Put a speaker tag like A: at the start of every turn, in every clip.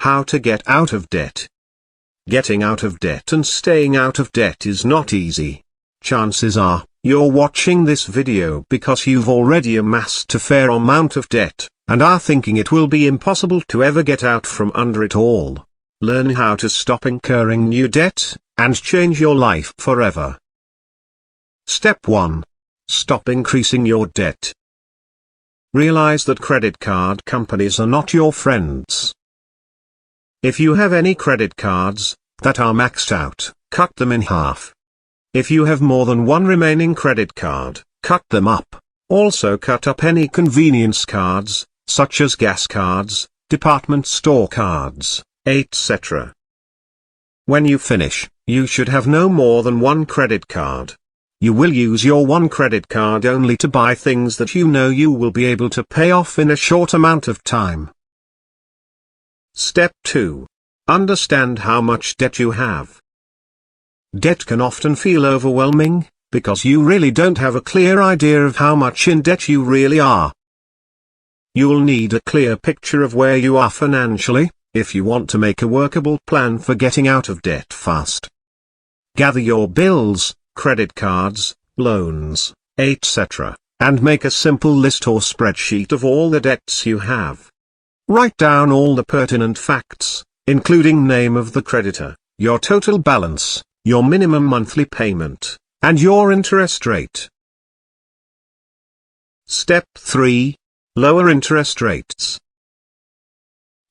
A: How to get out of debt. Getting out of debt and staying out of debt is not easy. Chances are, you're watching this video because you've already amassed a fair amount of debt, and are thinking it will be impossible to ever get out from under it all. Learn how to stop incurring new debt, and change your life forever. Step 1. Stop increasing your debt. Realize that credit card companies are not your friends. If you have any credit cards that are maxed out, cut them in half. If you have more than one remaining credit card, cut them up. Also cut up any convenience cards, such as gas cards, department store cards, etc. When you finish, you should have no more than one credit card. You will use your one credit card only to buy things that you know you will be able to pay off in a short amount of time. Step 2. Understand how much debt you have. Debt can often feel overwhelming, because you really don't have a clear idea of how much in debt you really are. You'll need a clear picture of where you are financially, if you want to make a workable plan for getting out of debt fast. Gather your bills, credit cards, loans, etc., and make a simple list or spreadsheet of all the debts you have. Write down all the pertinent facts, including name of the creditor, your total balance, your minimum monthly payment, and your interest rate. Step 3. Lower interest rates.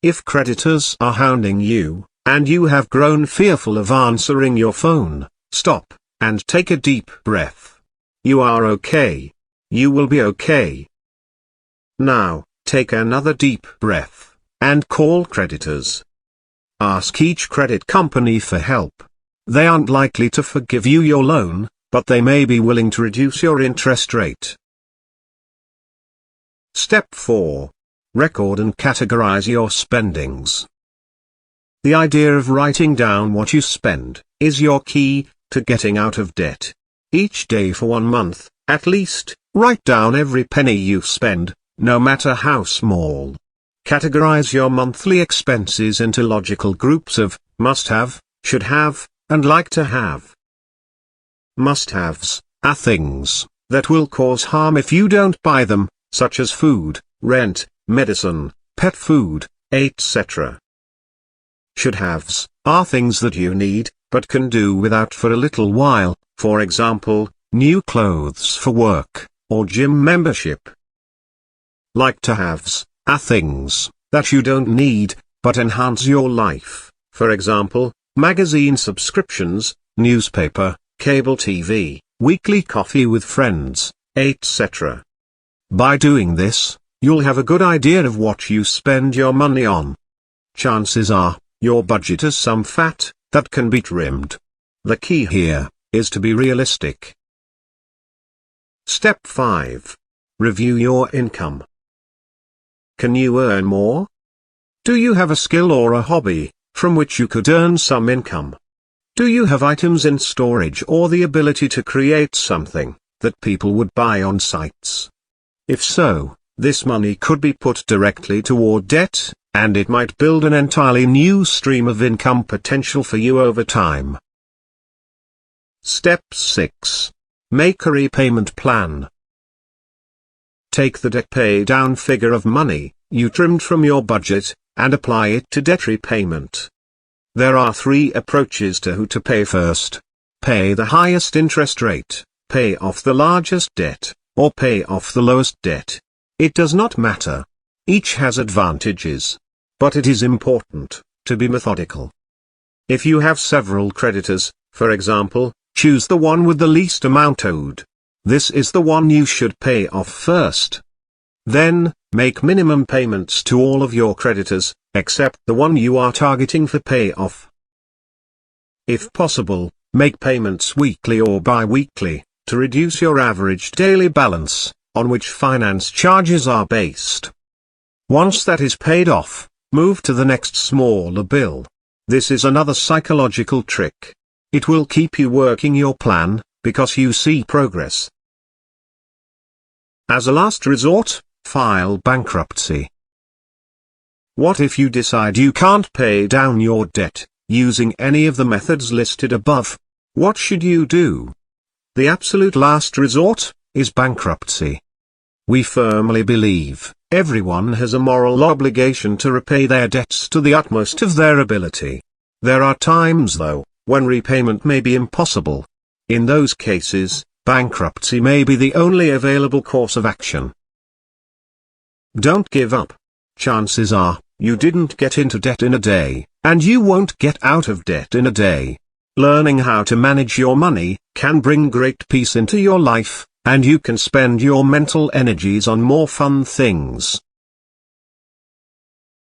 A: If creditors are hounding you, and you have grown fearful of answering your phone, stop, and take a deep breath. You are okay. You will be okay. Now, take another deep breath, and call creditors. Ask each credit company for help. They aren't likely to forgive you your loan, but they may be willing to reduce your interest rate. Step 4. Record and categorize your spendings. The idea of writing down what you spend is your key to getting out of debt. Each day for 1 month, at least, write down every penny you spend, no matter how small. Categorize your monthly expenses into logical groups of must-have, should-have, and like-to-have. Must-haves are things that will cause harm if you don't buy them, such as food, rent, medicine, pet food, etc. Should-haves are things that you need, but can do without for a little while, for example, new clothes for work, or gym membership. Like-to-haves are things that you don't need, but enhance your life, for example, magazine subscriptions, newspaper, cable TV, weekly coffee with friends, etc. By doing this, you'll have a good idea of what you spend your money on. Chances are, your budget has some fat that can be trimmed. The key here is to be realistic. Step 5. Review your income. Can you earn more? Do you have a skill or a hobby from which you could earn some income? Do you have items in storage or the ability to create something that people would buy on sites? If so, this money could be put directly toward debt, and it might build an entirely new stream of income potential for you over time. Step 6. Make a repayment plan. Take the debt pay down figure of money you trimmed from your budget, and apply it to debt repayment. There are 3 approaches to who to pay first. Pay the highest interest rate, pay off the largest debt, or pay off the lowest debt. It does not matter. Each has advantages. But it is important to be methodical. If you have several creditors, for example, choose the one with the least amount owed. This is the one you should pay off first. Then, make minimum payments to all of your creditors, except the one you are targeting for payoff. If possible, make payments weekly or bi-weekly, to reduce your average daily balance, on which finance charges are based. Once that is paid off, move to the next smaller bill. This is another psychological trick. It will keep you working your plan, because you see progress. As a last resort, file bankruptcy. What if you decide you can't pay down your debt, using any of the methods listed above? What should you do? The absolute last resort is bankruptcy. We firmly believe everyone has a moral obligation to repay their debts to the utmost of their ability. There are times, though, when repayment may be impossible. In those cases, bankruptcy may be the only available course of action. Don't give up. Chances are, you didn't get into debt in a day, and you won't get out of debt in a day. Learning how to manage your money can bring great peace into your life, and you can spend your mental energies on more fun things.